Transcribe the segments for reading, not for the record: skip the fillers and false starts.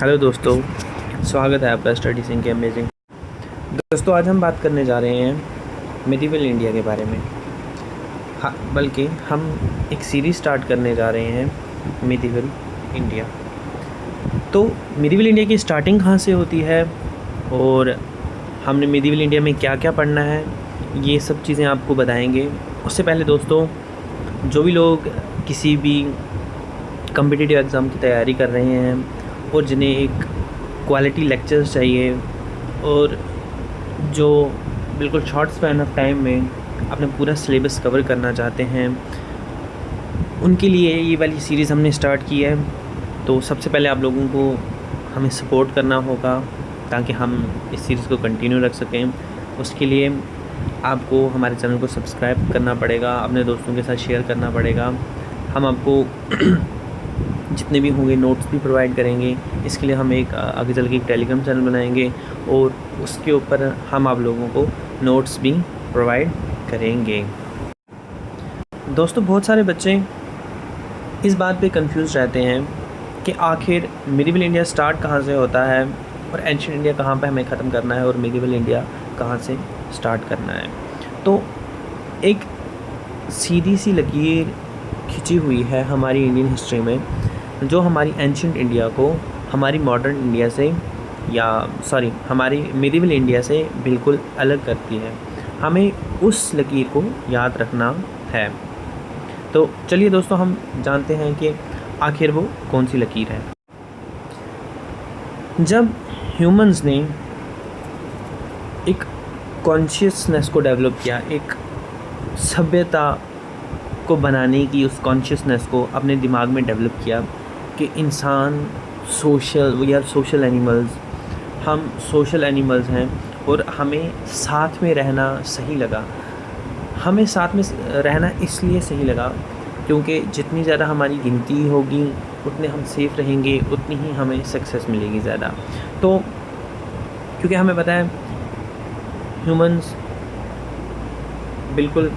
Hello दोस्तों, स्वागत है आपका स्टडी सिंह के अमेजिंग। दोस्तों, आज हम बात करने जा रहे हैं मिडिवल इंडिया के बारे में। हाँ, बल्कि हम एक सीरीज़ स्टार्ट करने जा रहे हैं मिडिवल इंडिया। तो मिडिवल इंडिया की स्टार्टिंग कहाँ से होती है और हमने मिडिवल इंडिया में क्या क्या पढ़ना है, ये सब चीज़ें आपको बताएंगे। उससे पहले दोस्तों, जो भी लोग किसी भी कॉम्पिटिटिव एग्ज़ाम की तैयारी कर रहे हैं और जिन्हें एक क्वालिटी लेक्चर्स चाहिए और जो बिल्कुल शॉर्ट स्पैन ऑफ टाइम में अपना पूरा सिलेबस कवर करना चाहते हैं, उनके लिए ये वाली सीरीज़ हमने स्टार्ट की है। तो सबसे पहले आप लोगों को हमें सपोर्ट करना होगा ताकि हम इस सीरीज़ को कंटिन्यू रख सकें। उसके लिए आपको हमारे चैनल को सब्सक्राइब करना पड़ेगा, अपने दोस्तों के साथ शेयर करना पड़ेगा। हम आपको जितने भी होंगे नोट्स भी प्रोवाइड करेंगे। इसके लिए हम एक आगे चल के एक टेलीग्राम चैनल बनाएंगे और उसके ऊपर हम आप लोगों को नोट्स भी प्रोवाइड करेंगे। दोस्तों, बहुत सारे बच्चे इस बात पे कंफ्यूज रहते हैं कि आखिर मिडिवल इंडिया स्टार्ट कहाँ से होता है और एंशिएंट इंडिया कहाँ पे हमें ख़त्म करना है और मिडिवल इंडिया कहाँ से स्टार्ट करना है। तो एक सीधी सी लकीर खिंची हुई है हमारी इंडियन हिस्ट्री में, जो हमारी एंशिएंट इंडिया को हमारी मॉडर्न इंडिया से हमारी मिडिवल इंडिया से बिल्कुल अलग करती है। हमें उस लकीर को याद रखना है। तो चलिए दोस्तों, हम जानते हैं कि आखिर वो कौन सी लकीर है। जब ह्यूमंस ने एक कॉन्शियसनेस को डेवलप किया, एक सभ्यता को बनाने की उस कॉन्शियसनेस को अपने दिमाग में डेवलप किया कि इंसान वी आर सोशल एनिमल्स, हम सोशल एनिमल्स हैं और हमें साथ में रहना सही लगा। हमें साथ में रहना इसलिए सही लगा क्योंकि जितनी ज़्यादा हमारी गिनती होगी उतने हम सेफ़ रहेंगे, उतनी ही हमें सक्सेस मिलेगी ज़्यादा। तो क्योंकि हमें पता है ह्यूमंस बिल्कुल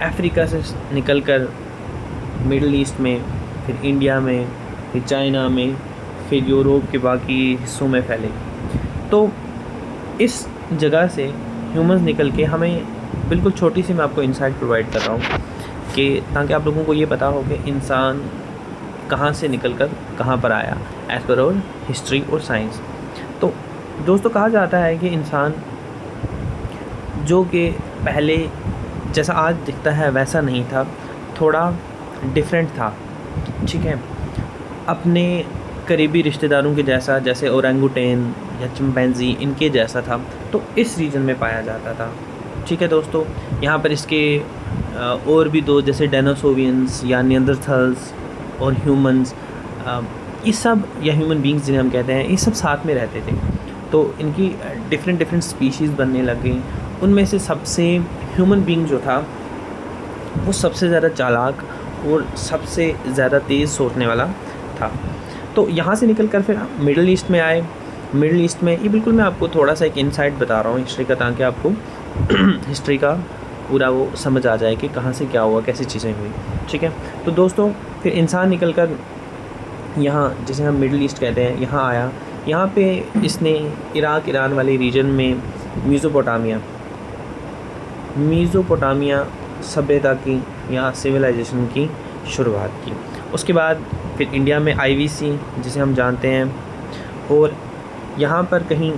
अफ्रीका से निकलकर मिडल ईस्ट में, फिर इंडिया में, फिर चाइना में, फिर यूरोप के बाकी हिस्सों में फैले। तो इस जगह से ह्यूमंस निकल के हमें बिल्कुल छोटी सी मैं आपको इंसाइट प्रोवाइड कर रहा हूँ कि ताकि आप लोगों को ये पता हो कि इंसान कहाँ से निकलकर कहाँ पर आया एज़ पर आवर हिस्ट्री और साइंस। तो दोस्तों, कहा जाता है कि इंसान जो कि पहले जैसा आज दिखता है वैसा नहीं था, थोड़ा डिफरेंट था, ठीक है, अपने करीबी रिश्तेदारों के जैसा, जैसे ओरंगुटेन या चिंपैंजी इनके जैसा था। तो इस रीजन में पाया जाता था, ठीक है दोस्तों। यहाँ पर इसके और भी दो, जैसे डेनोसोवियंस या नियंडरथल्स और ह्यूमंस, ये सब, या ह्यूमन बींग्स जिन्हें हम कहते हैं, ये सब साथ में रहते थे। तो इनकी डिफरेंट स्पीशीज़ बनने लग गई। उनमें से सबसे ह्यूमन बींग जो था वो सबसे ज़्यादा चालाक और सबसे ज़्यादा तेज़ सोचने वाला था। तो यहाँ से निकल कर फिर मिडल ईस्ट में आए। मिडल ईस्ट में ये बिल्कुल मैं आपको थोड़ा सा एक इंसाइट बता रहा हूँ हिस्ट्री का, ताकि आपको हिस्ट्री का पूरा वो समझ आ जाए कि कहाँ से क्या हुआ, कैसी चीज़ें हुई, ठीक है। तो दोस्तों, फिर इंसान निकल कर यहाँ, जिसे हम मिडल ईस्ट कहते हैं, यहाँ आया। यहाँ पे इसने इराक ईरान वाले रीजन में मीज़ोपोटामिया सभ्यता की या सिविलाइजेशन की शुरुआत की। उसके बाद फिर इंडिया में IVC जिसे हम जानते हैं, और यहाँ पर कहीं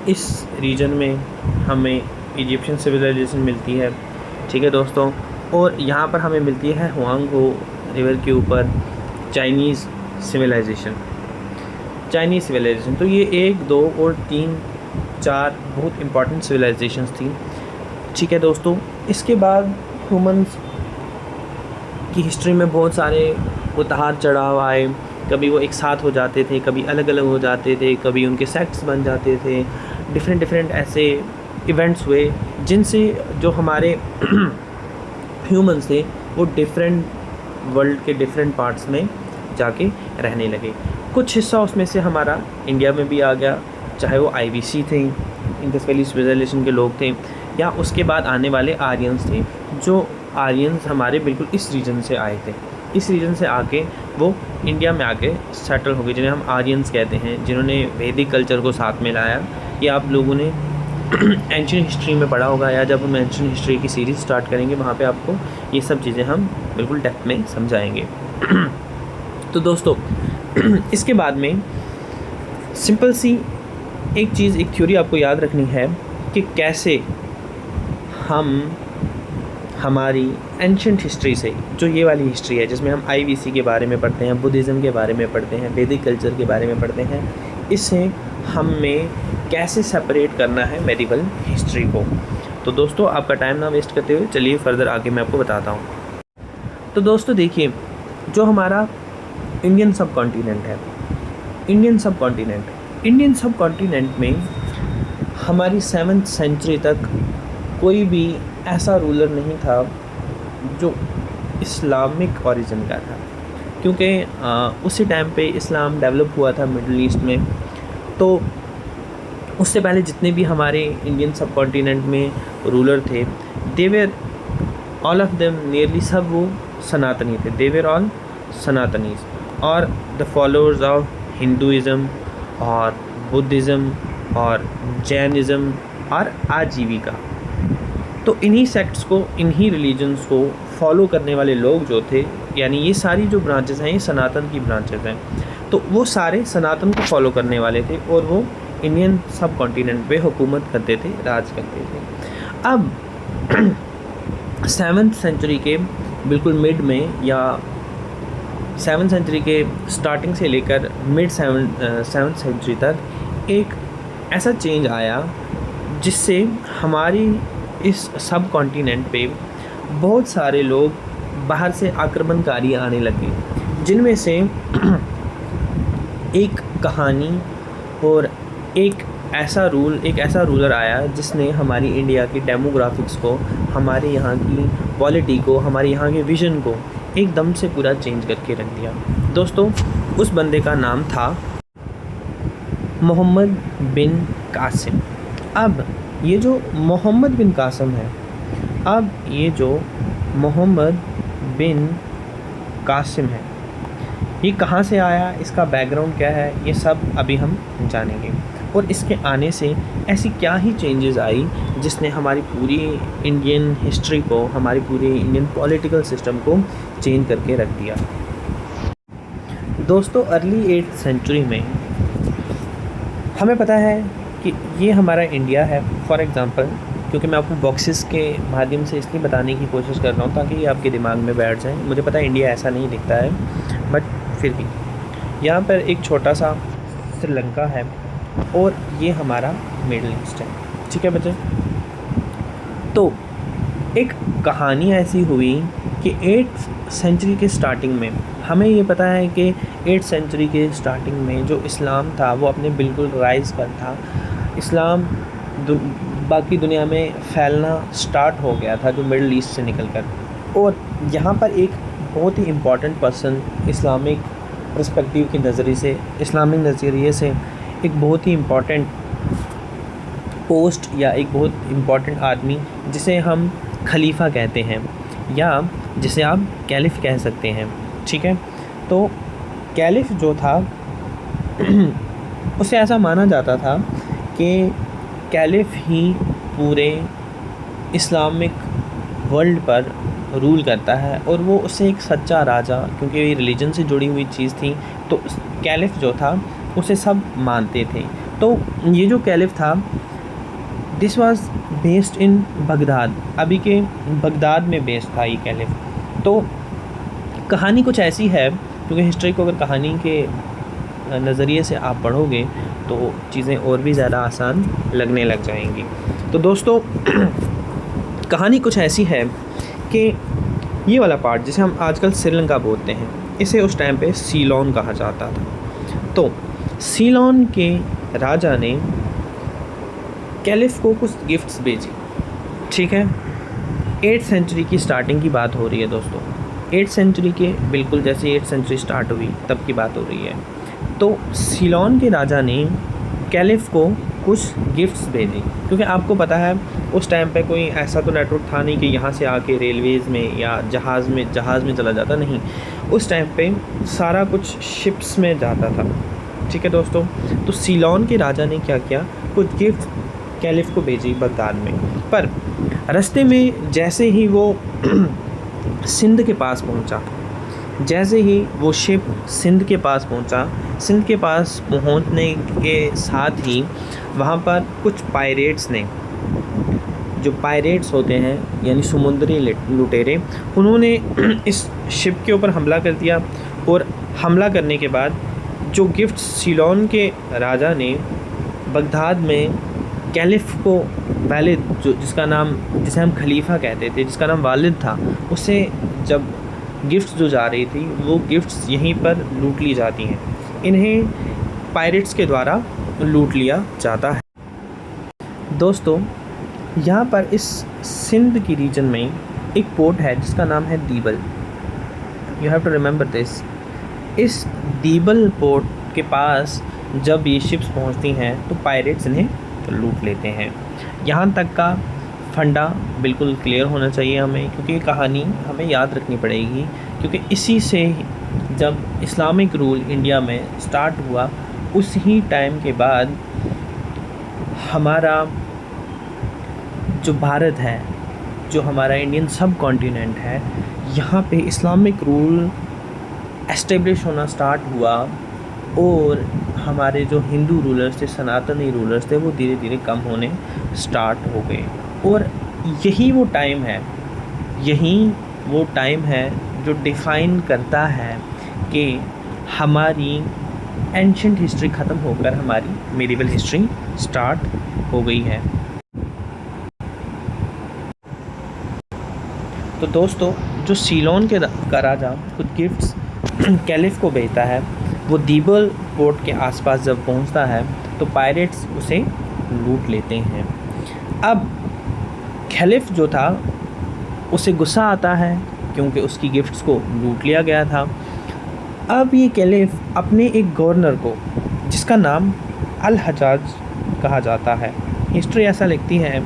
इस रीजन में हमें इजिप्शियन सिविलाइजेशन मिलती है, ठीक है दोस्तों। और यहाँ पर हमें मिलती है हुआंग-हो रिवर के ऊपर चाइनीज़ सिविलाइजेशन। तो ये 1, 2 और 3, 4 बहुत इम्पॉर्टेंट सिविलाइजेशंस थी, ठीक है दोस्तों। इसके बाद ह्यूमंस की हिस्ट्री में बहुत सारे उतार चढ़ाव आए। कभी वो एक साथ हो जाते थे, कभी अलग अलग हो जाते थे, कभी उनके सेक्ट्स बन जाते थे। डिफरेंट ऐसे इवेंट्स हुए जिनसे जो हमारे ह्यूमंस थे वो डिफरेंट वर्ल्ड के डिफरेंट पार्ट्स में जाके रहने लगे। कुछ हिस्सा उसमें से हमारा इंडिया में भी आ गया, चाहे वो IVC थे, इंडस वैली सिविलाइजेशन के लोग थे, या उसके बाद आने वाले आर्यंस थे। जो आर्यंस हमारे बिल्कुल इस रीजन से आए थे। इस रीजन से आके वो इंडिया में आके सेटल हो गए, जिन्हें हम आर्यंस कहते हैं, जिन्होंने वैदिक कल्चर को साथ में लाया। ये आप लोगों ने एंशिएंट हिस्ट्री में पढ़ा होगा, या जब हम एंशिएंट हिस्ट्री की सीरीज़ स्टार्ट करेंगे वहाँ पे आपको ये सब चीज़ें हम बिल्कुल डेप्थ में समझाएंगे। तो दोस्तों इसके बाद में सिंपल सी एक चीज़, एक थ्योरी आपको याद रखनी है कि कैसे हम हमारी एंशिएंट हिस्ट्री से, जो ये वाली हिस्ट्री है जिसमें हम IVC के बारे में पढ़ते हैं, बुद्धिज़्म के बारे में पढ़ते हैं, वैदिक कल्चर के बारे में पढ़ते हैं, इससे हमें कैसे सेपरेट करना है मेडिवल हिस्ट्री को। तो दोस्तों आपका टाइम ना वेस्ट करते हुए चलिए फर्दर आगे मैं आपको बताता हूँ। तो दोस्तों देखिए, जो हमारा इंडियन सब कॉन्टिनेंट है, इंडियन सब कॉन्टिनेंट में हमारी 7th सेंचुरी तक कोई भी ऐसा रूलर नहीं था जो इस्लामिक ओरिजिन का था, क्योंकि उसी टाइम पे इस्लाम डेवलप हुआ था मिडल ईस्ट में। तो उससे पहले जितने भी हमारे इंडियन सब कॉन्टिनेंट में रूलर थे, they were all of them, nearly सब वो सनातनी थे। दे वेर ऑल सनातनीज और द फॉलोअर्स ऑफ हिंदुज़म और बुद्धिज़्म और जैनिज़्म और आजीविका। तो इन्हीं सेक्ट्स को, इन्हीं रिलीजन्स को फॉलो करने वाले लोग जो थे, यानी ये सारी जो ब्रांचेस हैं ये सनातन की ब्रांचेस हैं, तो वो सारे सनातन को फॉलो करने वाले थे और वो इंडियन सब कॉन्टिनेंट पे हुकूमत करते थे, राज करते थे। अब 7th सेंचुरी के बिल्कुल मिड में, या 7th सेंचुरी के स्टार्टिंग से लेकर मिड 7th सेंचुरी तक एक ऐसा चेंज आया जिससे हमारी इस सब कॉन्टिनेंट पे बहुत सारे लोग बाहर से आक्रमणकारी आने लगे, जिनमें से एक कहानी और एक ऐसा रूलर आया जिसने हमारी इंडिया की डेमोग्राफिक्स को, हमारे यहाँ की पॉलिटी को, हमारे यहाँ के विज़न को एकदम से पूरा चेंज करके रख दिया। दोस्तों उस बंदे का नाम था मोहम्मद बिन कासिम। अब ये जो मोहम्मद बिन कासिम है, अब ये जो मोहम्मद बिन कासिम है, ये कहाँ से आया, इसका बैकग्राउंड क्या है, ये सब अभी हम जानेंगे। और इसके आने से ऐसी क्या ही चेंजेस आई जिसने हमारी पूरी इंडियन हिस्ट्री को, हमारी पूरी इंडियन पॉलिटिकल सिस्टम को चेंज करके रख दिया। दोस्तों अर्ली 8th सेंचुरी में हमें पता है कि ये हमारा इंडिया है। फॉर एग्ज़ाम्पल, क्योंकि मैं आपको बॉक्सेस के माध्यम से इसलिए बताने की कोशिश कर रहा हूँ ताकि ये आपके दिमाग में बैठ जाए। मुझे पता है इंडिया ऐसा नहीं दिखता है, बट फिर भी यहाँ पर एक छोटा सा श्रीलंका है और ये हमारा मिडल ईस्ट है। ठीक है बच्चे, तो एक कहानी ऐसी हुई कि 8th सेंचुरी के स्टार्टिंग में, हमें ये पता है कि 8th सेंचुरी के स्टार्टिंग में जो इस्लाम था वो अपने बिल्कुल राइज़ पर था। इस्लाम बाकी दुनिया में फैलना स्टार्ट हो गया था, जो मिडल ईस्ट से निकलकर। और यहाँ पर एक बहुत ही इम्पॉर्टेंट पर्सन इस्लामिक पर्सपेक्टिव के नज़रिए से, इस्लामिक नज़रिए से एक बहुत ही इम्पॉर्टेंट पोस्ट या एक बहुत इम्पॉर्टेंट आदमी, जिसे हम खलीफा कहते हैं या जिसे आप कैलिफ कह सकते हैं। ठीक है, तो कैलिफ जो था उसे ऐसा माना जाता था कि कैलिफ ही पूरे इस्लामिक वर्ल्ड पर रूल करता है और वो उससे एक सच्चा राजा, क्योंकि ये रिलीजन से जुड़ी हुई चीज़ थी, तो कैलिफ जो था उसे सब मानते थे। तो ये जो कैलिफ था, this was based in Baghdad, अभी के बगदाद में बेस्ड था ये कैलिफ। तो कहानी कुछ ऐसी है, क्योंकि हिस्ट्री को अगर कहानी के नज़रिए से आप पढ़ोगे तो चीज़ें और भी ज़्यादा आसान लगने लग जाएंगी। तो दोस्तों कहानी कुछ ऐसी है कि ये वाला पार्ट जिसे हम आजकल श्रीलंका बोलते हैं, इसे उस टाइम पे सीलोन कहा जाता था। तो सीलोन के राजा ने कैलिफ को कुछ गिफ्ट्स भेजी। ठीक है, 8th सेंचुरी की स्टार्टिंग की बात हो रही है दोस्तों। 8th सेंचुरी के बिल्कुल जैसे 8th सेंचुरी स्टार्ट हुई तब की बात हो रही है। तो सीलोन के राजा ने कैलिफ को कुछ गिफ्ट्स भेजी, क्योंकि आपको पता है उस टाइम पे कोई ऐसा तो नेटवर्क था नहीं कि यहाँ से आके रेलवेज़ में या जहाज़ में चला जाता, नहीं, उस टाइम पे सारा कुछ शिप्स में जाता था। ठीक है दोस्तों, तो सीलोन के राजा ने क्या किया, कुछ गिफ्ट कैलिफ को भेजी बगदाद में। पर रास्ते में जैसे ही वो सिंध के पास पहुंचा, जैसे ही वो शिप सिंध के पास पहुंचा, सिंध के पास पहुंचने के साथ ही वहाँ पर कुछ पायरेट्स ने, जो पायरेट्स होते हैं यानी समुद्री लुटेरे, उन्होंने इस शिप के ऊपर हमला कर दिया। और हमला करने के बाद जो गिफ्ट सीलोन के राजा ने बगदाद में कैलिफ को वालिद, जो जिसे हम खलीफा कहते थे, जिसका नाम वालिद था, उसे जब गिफ्ट्स जो जा रही थी वो गिफ्ट्स यहीं पर लूट ली जाती हैं, इन्हें पायरेट्स के द्वारा लूट लिया जाता है। दोस्तों, यहाँ पर इस सिंध की रीजन में एक पोर्ट है जिसका नाम है Debal. You have to remember this. इस दीबल पोर्ट के पास जब ये शिप्स पहुँचती हैं तो पायरेट्स इन्हें लूट लेते हैं। यहाँ तक का फंडा बिल्कुल क्लियर होना चाहिए हमें, क्योंकि ये कहानी हमें याद रखनी पड़ेगी, क्योंकि इसी से जब इस्लामिक रूल इंडिया में स्टार्ट हुआ, उस ही टाइम के बाद हमारा जो भारत है, जो हमारा इंडियन सब कॉन्टिनेंट है, यहाँ पे इस्लामिक रूल एस्टेब्लिश होना स्टार्ट हुआ और हमारे जो हिंदू रूलर्स थे, सनातनी रूलर्स थे, वो धीरे धीरे कम होने स्टार्ट हो गए। और यही वो टाइम है जो डिफ़ाइन करता है कि हमारी एंशिएंट हिस्ट्री ख़त्म होकर हमारी मेडिवल हिस्ट्री स्टार्ट हो गई है। तो दोस्तों, जो सीलोन का राजा कुछ गिफ्ट्स कैलिफ को भेजता है, वो दीबल पोर्ट के आसपास जब पहुंचता है तो पायरेट्स उसे लूट लेते हैं। अब कैलिफ जो था उसे गुस्सा आता है क्योंकि उसकी गिफ्ट्स को लूट लिया गया था। अब ये कैलिफ अपने एक गवर्नर को, जिसका नाम अल हजाज कहा जाता है, हिस्ट्री ऐसा लिखती है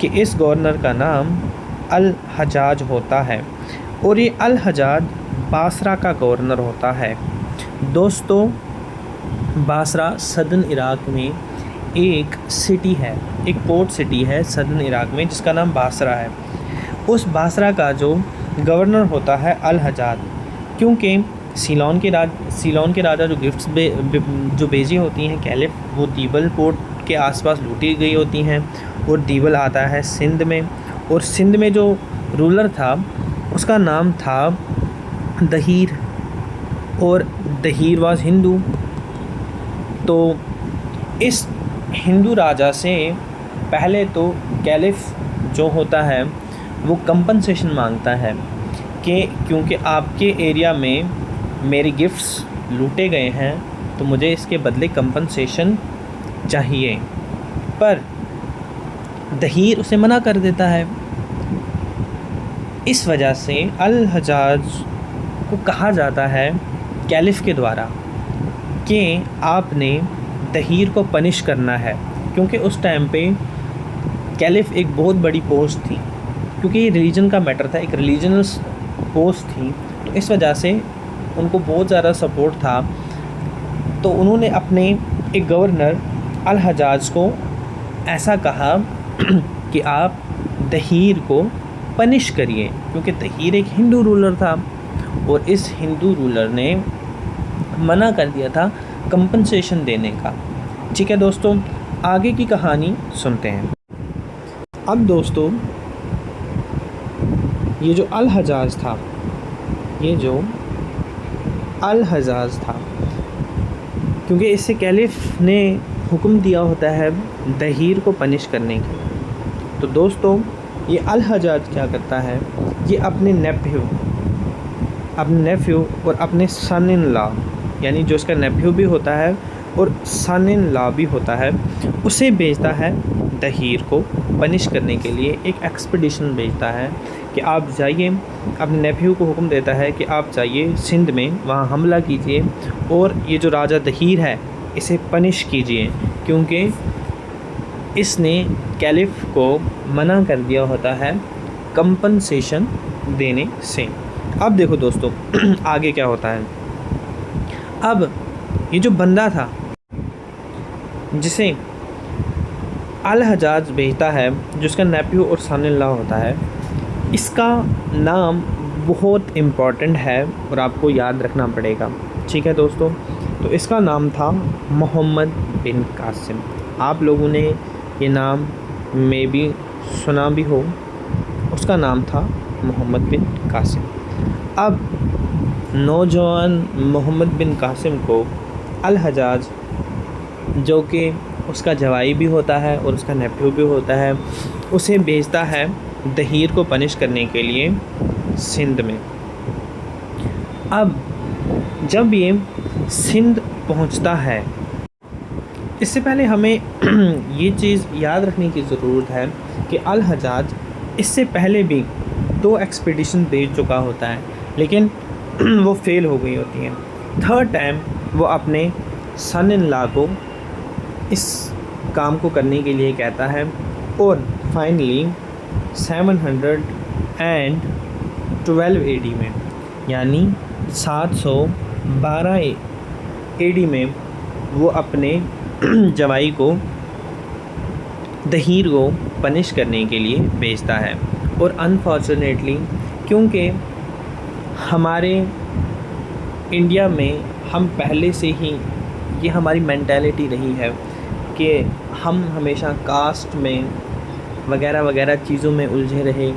कि इस गवर्नर का नाम अल हजाज होता है और ये अल हजाज बासरा का गवर्नर होता है। दोस्तों, बासरा सदर्न इराक़ में एक सिटी है, एक पोर्ट सिटी है सदर्न इराक़ में, जिसका नाम बासरा है। उस बासरा का जो गवर्नर होता है अल हजाज, क्योंकि सीलोन के राजा जो गिफ्ट्स जो भेजी होती हैं कैलिफ, वो दीबल पोर्ट के आसपास लूटी गई होती हैं और दीबल आता है सिंध में, और सिंध में जो रूलर था उसका नाम था दहीर, और दहीर वाज हिंदू। तो इस हिंदू राजा से पहले तो कैलिफ जो होता है वो कंपनसेशन मांगता है कि क्योंकि आपके एरिया में मेरे गिफ्ट्स लूटे गए हैं तो मुझे इसके बदले कंपनसेशन चाहिए, पर दहीर उसे मना कर देता है। इस वजह से अल हजाज को कहा जाता है कैलिफ के द्वारा कि आपने दहीर को पनिश करना है, क्योंकि उस टाइम पे कैलिफ एक बहुत बड़ी पोस्ट थी, क्योंकि ये रिलीजन का मैटर था, एक रिलीजनल पोस्ट थी, तो इस वजह से उनको बहुत ज़्यादा सपोर्ट था। तो उन्होंने अपने एक गवर्नर अल हजाज को ऐसा कहा कि आप दहीर को पनिश करिए, क्योंकि दहीर एक हिंदू रूलर था और इस हिंदू रूलर ने मना कर दिया था कंपनसेशन देने का। ठीक है दोस्तों, आगे की कहानी सुनते हैं। अब दोस्तों, ये जो अल हजाज था, क्योंकि इससे कैलिफ ने हुक्म दिया होता है दहीर को पनिश करने की। तो दोस्तों, ये अल हजाज क्या करता है, ये अपने नेफ्यू और अपने सन इन लॉ, यानी जो इसका नेफ्यू भी होता है और सन इन लॉ भी होता है, उसे भेजता है दहीर को पनिश करने के लिए। एक एक्सपीडिशन भेजता है कि आप जाइए, अपने नेफ्यू को हुक्म देता है कि आप जाइए सिंध में, वहाँ हमला कीजिए और ये जो राजा दहीर है इसे पनिश कीजिए, क्योंकि इसने कैलिफ को मना कर दिया होता है कंपनसेशन देने से। अब देखो दोस्तों आगे क्या होता है। अब ये जो बंदा था जिसे अल हजाज भेजता है, जिसका नेप्यू और सन इन लॉ होता है, इसका नाम बहुत इम्पॉर्टेंट है और आपको याद रखना पड़ेगा। ठीक है दोस्तों, तो इसका नाम था मोहम्मद बिन कासिम। आप लोगों ने ये नाम में भी सुना भी हो, उसका नाम था मोहम्मद बिन कासिम। अब नौजवान मोहम्मद बिन कासिम को अल हजाज, जो कि उसका जवाई भी होता है और उसका नेफ्यू भी होता है, उसे भेजता है दहीर को पनिश करने के लिए सिंध में। अब जब ये सिंध पहुंचता है, इससे पहले हमें ये चीज़ याद रखने की ज़रूरत है कि अल हजाज इससे पहले भी 2 एक्सपीडिशन भेज चुका होता है, लेकिन वो फेल हो गई होती हैं। थर्ड टाइम वो अपने सन इन लॉ को इस काम को करने के लिए कहता है और फाइनली 712 AD में, यानी 712 AD में वो अपने जवाई को दहीर को पनिश करने के लिए भेजता है। और अनफॉर्चुनेटली, क्योंकि हमारे इंडिया में हम पहले से ही ये हमारी मेंटालिटी रही है कि हम हमेशा कास्ट में वगैरह वगैरह चीज़ों में उलझे रहे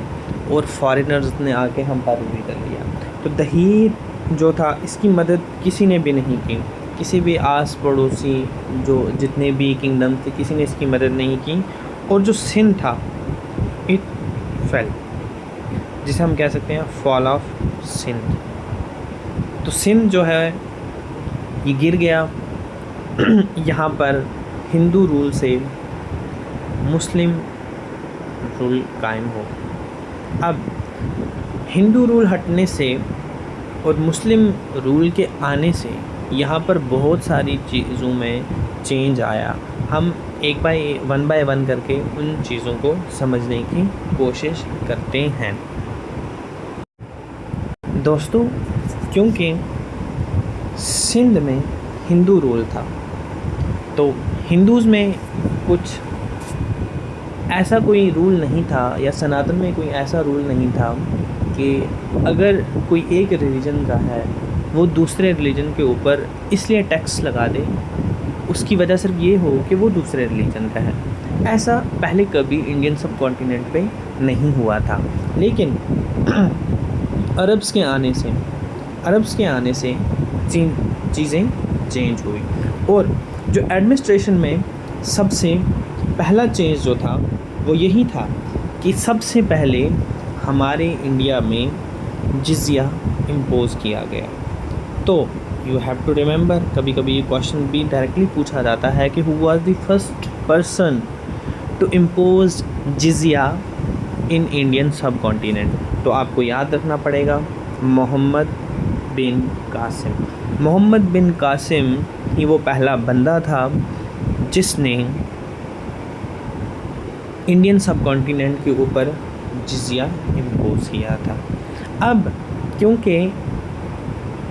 और फॉरेनर्स ने आके हम पर भी कर लिया। तो दहीर जो था, इसकी मदद किसी ने भी नहीं की, किसी भी आस पड़ोसी जो जितने भी किंगडम थे, किसी ने इसकी मदद नहीं की। और जो सिंध था, इट फेल, जिसे हम कह सकते हैं फॉल ऑफ सिंध। तो सिंध जो है ये गिर गया। यहाँ पर हिंदू रूल से मुस्लिम रूल कायम हो। अब हिंदू रूल हटने से और मुस्लिम रूल के आने से यहाँ पर बहुत सारी चीज़ों में चेंज आया। हम वन बाय वन करके उन चीज़ों को समझने की कोशिश करते हैं दोस्तों। क्योंकि सिंध में हिंदू रूल था, तो हिंदूज़ में कुछ ऐसा कोई रूल नहीं था, या सनातन में कोई ऐसा रूल नहीं था कि अगर कोई एक रिलीजन का है वो दूसरे रिलीजन के ऊपर इसलिए टैक्स लगा दे, उसकी वजह सिर्फ ये हो कि वो दूसरे रिलीजन का है। ऐसा पहले कभी इंडियन सब कॉन्टिनेंट पे नहीं हुआ था। लेकिन अरब्स के आने से चीज़ें चेंज हुई। और जो एडमिनिस्ट्रेशन में सबसे पहला चेंज जो था वो यही था कि सबसे पहले हमारे इंडिया में जिज़िया इम्पोज़ किया गया। तो यू हैव टू रिमेंबर, कभी कभी ये क्वेश्चन भी डायरेक्टली पूछा जाता है कि who was the first person to impose jizya in Indian subcontinent. तो आपको याद रखना पड़ेगा मोहम्मद बिन कासिम। मोहम्मद बिन कासिम ही वो पहला बंदा था जिसने इंडियन सब कॉन्टिनेंट के ऊपर जिज़िया इम्पोज़ किया था। अब क्योंकि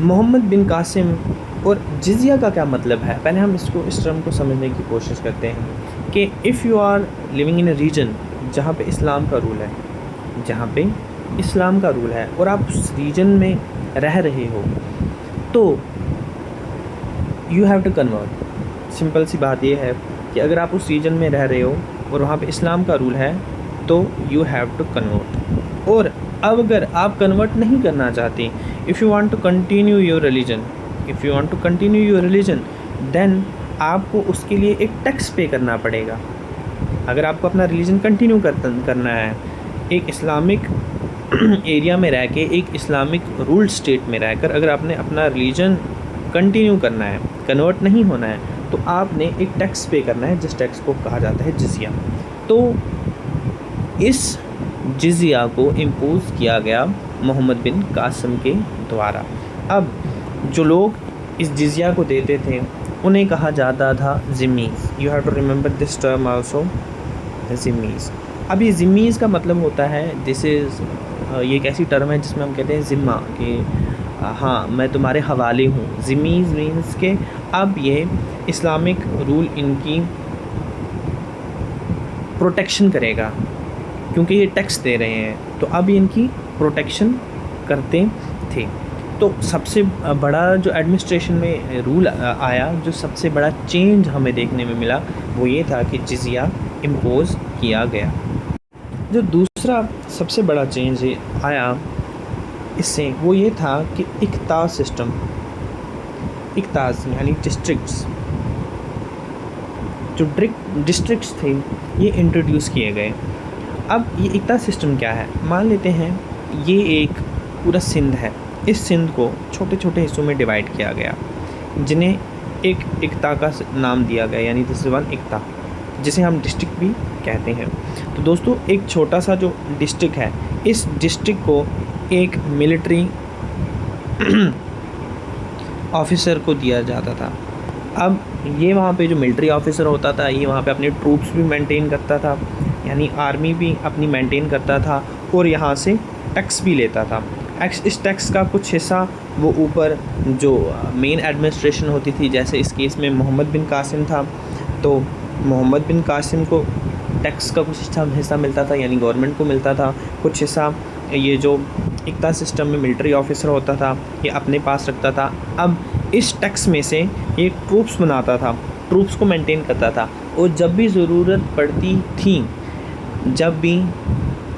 मोहम्मद बिन कासिम और जिज़िया का क्या मतलब है, पहले हम इस टर्म को समझने की कोशिश करते हैं कि if you are living in a region जहाँ पे इस्लाम का रूल है और आप उस रीजन में रह रहे हो, तो you have to convert. Simple सी बात ये है कि अगर आप उस रीजन में रह रहे हो और वहाँ पे इस्लाम का रूल है, तो यू हैव टू कन्वर्ट। और अब अगर आप कन्वर्ट नहीं करना चाहते, if you want to continue your religion, then आपको उसके लिए एक टैक्स पे करना पड़ेगा। अगर आपको अपना रिलीजन कंटिन्यू करना है, एक इस्लामिक एरिया में रह के, एक इस्लामिक रूल्ड स्टेट में रहकर अगर आपने अपना रिलीजन कंटिन्यू करना है, कन्वर्ट नहीं होना है, तो आपने एक टैक्स पे करना है, जिस टैक्स को कहा जाता है जिज़िया। तो इस जिज़िया को इम्पोज़ किया गया मोहम्मद बिन कासिम के द्वारा। अब जो लोग इस जिज़िया को देते थे उन्हें कहा जाता था ज़िम्मी। You have to remember this term also, dhimmis. अब ये ज़िम्मीज़ का मतलब होता है ये एक ऐसी टर्म है जिसमें हम कहते हैं ज़िम्मा कि हाँ मैं तुम्हारे हवाले हूँ। ज़िम्मीज़ मीन्स के अब ये इस्लामिक रूल इनकी प्रोटेक्शन करेगा, क्योंकि ये टैक्स दे रहे हैं तो अब ये इनकी प्रोटेक्शन करते थे। तो सबसे बड़ा जो एडमिनिस्ट्रेशन में रूल आया, जो सबसे बड़ा चेंज हमें देखने में मिला, वो ये था कि जिज़िया इम्पोज़ किया गया। जो दूसरा सबसे बड़ा चेंज आया इससे, वो ये था कि इक़्ता सिस्टम, इक़्ताज़ यानी डिस्ट्रिक्ट्स, जो डिस्ट्रिक्ट्स थे ये इंट्रोड्यूस किए गए। अब ये इक़्ता सिस्टम क्या है? मान लेते हैं ये एक पूरा सिंध है, इस सिंध को छोटे छोटे हिस्सों में डिवाइड किया गया, जिन्हें एक इक़्ता का नाम दिया गया, यानी दिस इज़ वन इक़्ता, जिसे हम डिस्ट्रिक्ट भी कहते हैं। तो दोस्तों एक छोटा सा जो डिस्ट्रिक्ट है, इस डिस्ट्रिक्ट को एक मिलिट्री ऑफिसर को दिया जाता था। अब ये वहाँ पे जो मिलिट्री ऑफिसर होता था, ये वहाँ पे अपने ट्रूप्स भी मेंटेन करता था, यानी आर्मी भी अपनी मेंटेन करता था, और यहाँ से टैक्स भी लेता था। इस टैक्स का कुछ हिस्सा वो ऊपर जो मेन एडमिनिस्ट्रेशन होती थी, जैसे इस केस में मोहम्मद बिन कासिम था, तो मोहम्मद बिन कासिम को टैक्स का कुछ हिस्सा मिलता था, यानी गवर्नमेंट को मिलता था। कुछ हिस्सा ये जो इक़्ता सिस्टम में मिलिट्री ऑफिसर होता था ये अपने पास रखता था। अब इस टैक्स में से ये ट्रूप्स बनाता था, ट्रूप्स को मेंटेन करता था, और जब भी ज़रूरत पड़ती थी, जब भी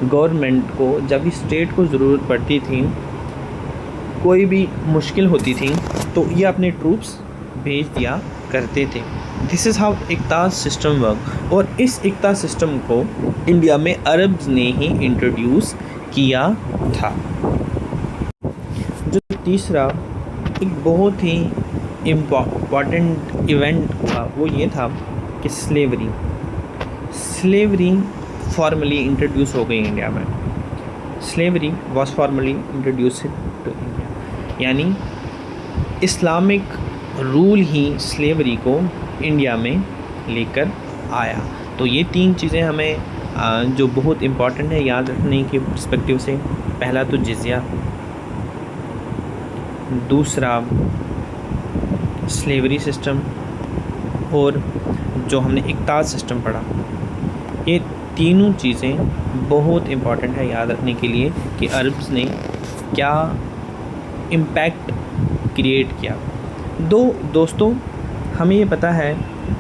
गवर्नमेंट को, जब भी स्टेट को ज़रूरत पड़ती थी, कोई भी मुश्किल होती थी, तो ये अपने ट्रूप्स भेज दिया करते थे। This is how iqta system work. और इस इक़्ता सिस्टम को इंडिया में अरब्स ने ही इंट्रोड्यूस किया था। जो तीसरा एक बहुत ही इम्पॉर्टेंट इवेंट हुआ, वो ये था कि स्लेवरी फॉर्मली इंट्रोड्यूस हो गई इंडिया में। Slavery was formally introduce to India, यानी इस्लामिक रूल ही स्लेवरी को इंडिया में लेकर आया। तो ये तीन चीज़ें हमें जो बहुत इम्पॉर्टेंट है याद रखने के पर्सपेक्टिव से, पहला तो जिज़िया, दूसरा स्लेवरी सिस्टम, और जो हमने इक़्ता सिस्टम पढ़ा, ये तीनों चीज़ें बहुत इम्पॉर्टेंट है याद रखने के लिए कि अरब्स ने क्या इम्पैक्ट क्रिएट किया। दोस्तों हमें ये पता है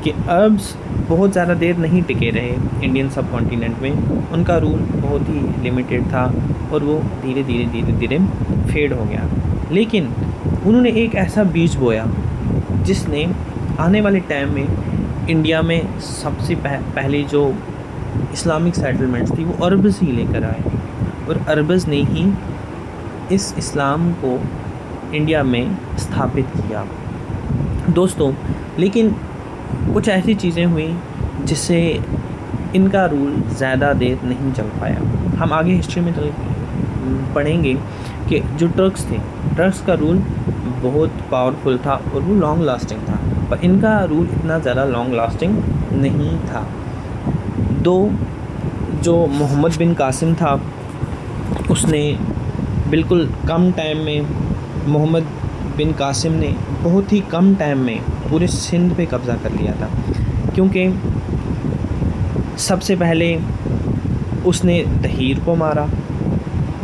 कि अरब्स बहुत ज़्यादा देर नहीं टिके रहे इंडियन सब कॉन्टिनेंट में, उनका रूल बहुत ही लिमिटेड था और वो धीरे धीरे फेड हो गया। लेकिन उन्होंने एक ऐसा बीज बोया जिसने आने वाले टाइम में इंडिया में सबसे पहले जो इस्लामिक सेटलमेंट्स थी वो अरब्स ही लेकर आए, और अरब्स ने ही इस इस्लाम को इंडिया में स्थापित किया। दोस्तों लेकिन कुछ ऐसी चीज़ें हुई जिससे इनका रूल ज़्यादा देर नहीं चल पाया। हम आगे हिस्ट्री में पढ़ेंगे कि जो टर्क्स थे, टर्क्स का रूल बहुत पावरफुल था और वो लॉन्ग लास्टिंग था, पर इनका रूल इतना ज़्यादा लॉन्ग लास्टिंग नहीं था। जो मोहम्मद बिन कासिम था, उसने बिल्कुल कम टाइम में, मोहम्मद बिन कासिम ने बहुत ही कम टाइम में पूरे सिंध पे कब्ज़ा कर लिया था, क्योंकि सबसे पहले उसने दहीर को मारा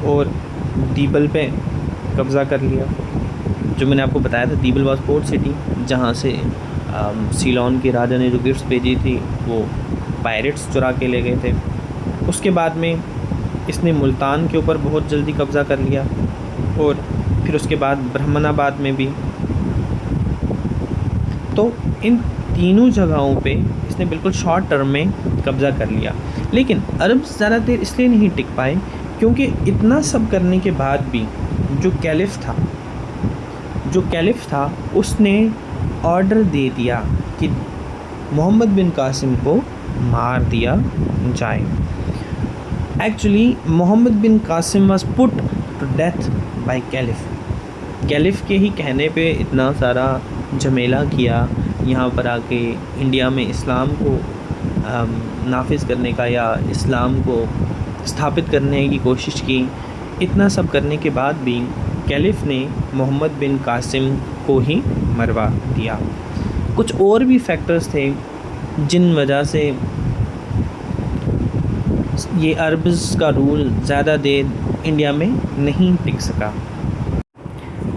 और दीबल पे कब्ज़ा कर लिया। जो मैंने आपको बताया था, दीबल वाज पोर्ट सिटी, जहाँ से सीलोन के राजा ने जो गिफ्ट्स भेजी थी वो पायरेट्स चुरा के ले गए थे। उसके बाद में इसने मुल्तान के ऊपर बहुत जल्दी कब्ज़ा कर लिया, और फिर उसके बाद ब्रह्मनाबाद में भी। तो इन तीनों जगहों पे इसने बिल्कुल शॉर्ट टर्म में कब्ज़ा कर लिया। लेकिन अरब ज़्यादा देर इसलिए नहीं टिक पाए क्योंकि इतना सब करने के बाद भी जो कैलिफ था उसने ऑर्डर दे दिया कि मोहम्मद बिन कासिम को मार दिया जाए। Actually Muhammad bin Qasim was put to death by caliph के ही कहने पे इतना सारा झमेला किया, यहाँ पर आके इंडिया में इस्लाम को नाफिज करने का या इस्लाम को स्थापित करने की कोशिश की। इतना सब करने के बाद भी कैलिफ ने मोहम्मद बिन कासिम को ही मरवा दिया। कुछ और भी फैक्टर्स थे जिन वजह से ये अरब्स का रूल ज़्यादा देर इंडिया में नहीं टिक सका,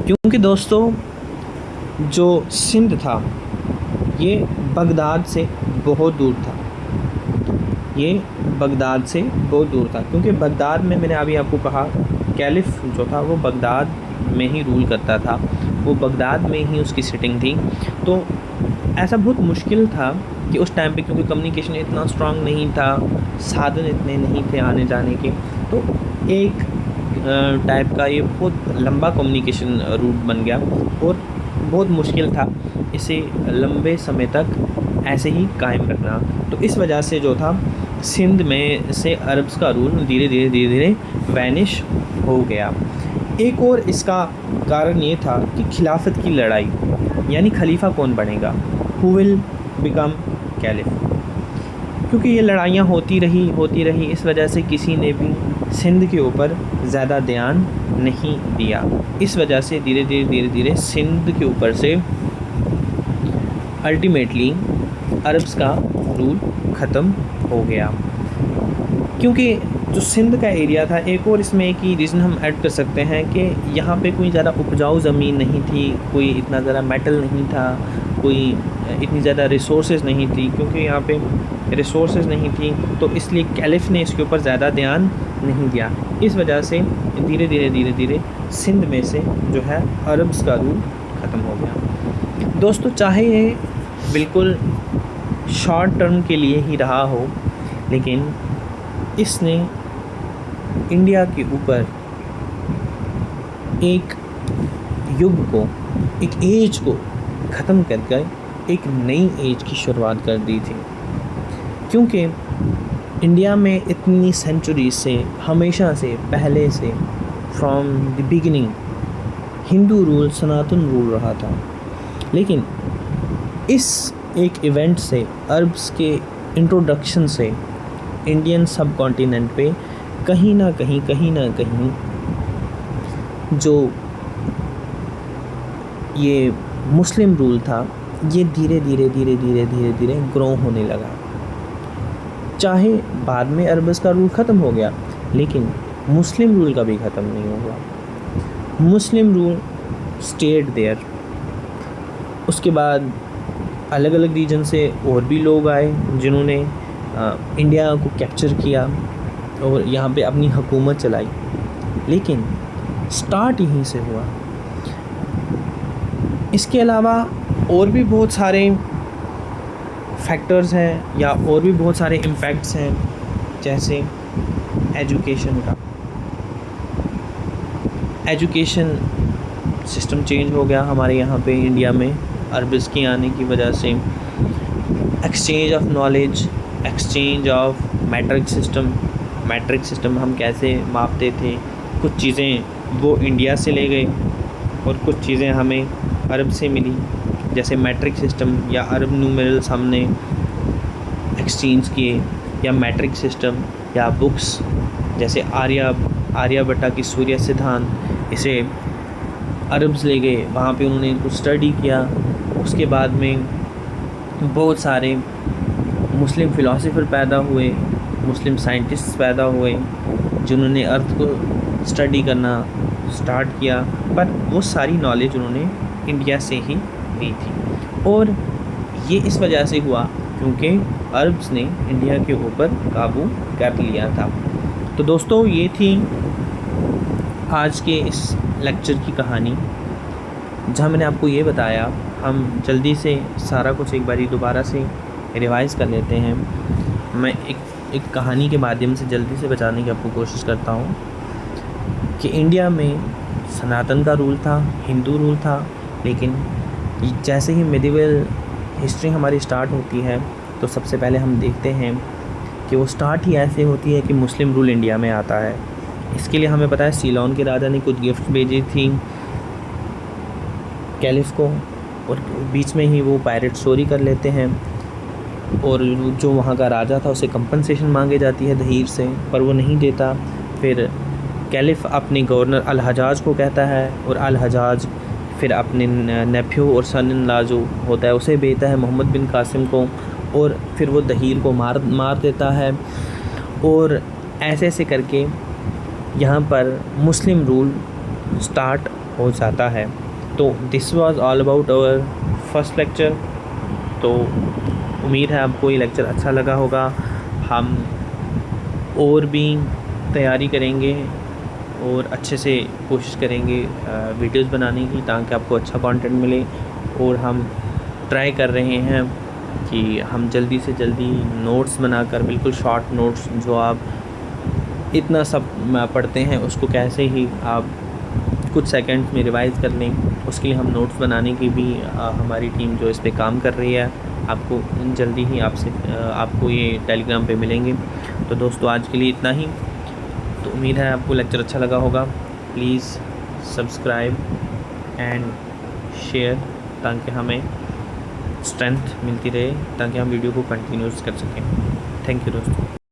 क्योंकि दोस्तों जो सिंध था ये बगदाद से बहुत दूर था। ये बगदाद से बहुत दूर था, क्योंकि बगदाद में मैंने अभी आपको कहा कैलिफ जो था वो बगदाद में ही रूल करता था, वो बगदाद में ही उसकी सिटिंग थी। तो ऐसा बहुत मुश्किल था कि उस टाइम पे, क्योंकि कम्युनिकेशन इतना स्ट्रांग नहीं था, साधन इतने नहीं थे आने जाने के, तो एक टाइप का ये बहुत लंबा कम्युनिकेशन रूट बन गया और बहुत मुश्किल था इसे लंबे समय तक ऐसे ही कायम रखना। तो इस वजह से जो था सिंध में से अरब्स का रूल धीरे धीरे वैनिश हो गया। एक और इसका कारण ये था कि खिलाफत की लड़ाई, यानी खलीफा कौन बनेगा, हु विल बिकम कैलिफ। क्योंकि ये लड़ाइयाँ होती रही, इस वजह से किसी ने भी सिंध के ऊपर ज़्यादा ध्यान नहीं दिया। इस वजह से धीरे धीरे सिंध के ऊपर से अल्टीमेटली अरब्स का रूल ख़त्म हो गया। क्योंकि जो सिंध का एरिया था, एक और इसमें एक ही रीज़न हम ऐड कर सकते हैं कि यहाँ पे कोई ज़्यादा उपजाऊ ज़मीन नहीं थी, कोई इतना ज़्यादा मेटल नहीं था, कोई इतनी ज़्यादा रिसोर्सेज नहीं थी। क्योंकि यहाँ पे रिसोर्सेज नहीं थी तो इसलिए कैलिफ ने इसके ऊपर ज़्यादा ध्यान नहीं दिया। इस वजह से धीरे धीरे सिंध में से जो है अरब्स का रूल ख़त्म हो गया। दोस्तों, चाहे ये बिल्कुल शॉर्ट टर्म के लिए ही रहा हो, लेकिन इसने इंडिया के ऊपर एक युग को, एक एज को ख़त्म करके एक नई एज की शुरुआत कर दी थी। क्योंकि इंडिया में इतनी सेंचुरी से, हमेशा से, पहले से, from the beginning Hindu rule, Sanatan rule रहा था। लेकिन इस एक इवेंट से, अरब्स के इंट्रोडक्शन से इंडियन सब कॉन्टिनेंट पे कहीं ना कहीं जो ये मुस्लिम रूल था ये धीरे धीरे ग्रो होने लगा। चाहे बाद में अरब्स का रूल ख़त्म हो गया, लेकिन मुस्लिम रूल कभी ख़त्म नहीं हुआ। Muslim rule stayed there. उसके बाद अलग अलग रीजन से और भी लोग आए जिन्होंने इंडिया को कैप्चर किया और यहाँ पे अपनी हुकूमत चलाई, लेकिन स्टार्ट यहीं से हुआ। इसके अलावा और भी बहुत सारे फैक्टर्स हैं या और भी बहुत सारे इम्पैक्ट्स हैं, जैसे एजुकेशन का। एजुकेशन सिस्टम चेंज हो गया हमारे यहाँ पे इंडिया में अरब्स की आने की वजह से। Exchange of knowledge, exchange of matric system हम कैसे मापते थे, कुछ चीज़ें वो इंडिया से ले गए और कुछ चीज़ें हमें अरब से मिली, जैसे मैट्रिक सिस्टम या अरब न्यूमेरल्स हमने एक्सचेंज किए, या मैट्रिक सिस्टम या बुक्स जैसे आर्यभट्टा की सूर्य सिद्धांत, इसे अरब्स ले गए, वहाँ पे उन्होंने इनको स्टडी किया। उसके बाद में बहुत सारे मुस्लिम फ़िलासफ़र पैदा हुए, मुस्लिम साइंटिस्ट पैदा हुए जिन्होंने अर्थ को स्टडी करना स्टार्ट किया, पर वो सारी नॉलेज उन्होंने इंडिया से ही ली थी। और ये इस वजह से हुआ क्योंकि अरब्स ने इंडिया के ऊपर काबू कर लिया था। तो दोस्तों, ये थी आज के इस लेक्चर की कहानी, जहाँ मैंने आपको ये बताया। हम जल्दी से सारा कुछ एक बारी दोबारा से रिवाइज़ कर लेते हैं। मैं एक कहानी के माध्यम से जल्दी से बताने की आपको कोशिश करता हूँ कि इंडिया में सनातन का रूल था, हिंदू रूल था, लेकिन जैसे ही मिडिवल हिस्ट्री हमारी स्टार्ट होती है तो सबसे पहले हम देखते हैं कि वो स्टार्ट ही ऐसे होती है कि मुस्लिम रूल इंडिया में आता है। इसके लिए हमें पता है सीलोन के राजा ने कुछ गिफ्ट भेजी थी कैलिफ को, और बीच में ही वो पायरेट चोरी कर लेते हैं। और जो वहाँ का राजा था उसे कंपनसेशन मांगी जाती है दहीर से, पर वो नहीं देता। फिर कैलिफ अपने गवर्नर अल हजाज को कहता है और अल हजाज फिर अपने नेफ्यू और सन इन लॉ जो होता है उसे भेजता है मोहम्मद बिन कासिम को, और फिर वो दहीर को मार देता है। और ऐसे ऐसे करके यहाँ पर मुस्लिम रूल स्टार्ट हो जाता है। तो this was all about our first lecture. तो उम्मीद है आपको ये लेक्चर अच्छा लगा होगा। हम और भी तैयारी करेंगे और अच्छे से कोशिश करेंगे वीडियोस बनाने की, ताकि आपको अच्छा कंटेंट मिले। और हम ट्राई कर रहे हैं कि हम जल्दी से जल्दी नोट्स बनाकर, बिल्कुल शॉर्ट नोट्स जो आप इतना सब पढ़ते हैं उसको कैसे ही आप कुछ सेकंड्स में रिवाइज़ कर लें, उसके लिए हम नोट्स बनाने की भी हमारी टीम जो इस पे काम कर रही है। आपको जल्दी ही आपको ये टेलीग्राम पे मिलेंगे। तो दोस्तों आज के लिए इतना ही। तो उम्मीद है आपको लेक्चर अच्छा लगा होगा। प्लीज़ सब्सक्राइब एंड शेयर, ताकि हमें स्ट्रेंथ मिलती रहे, ताकि हम वीडियो को कंटिन्यूस कर सकें। थैंक यू दोस्तों।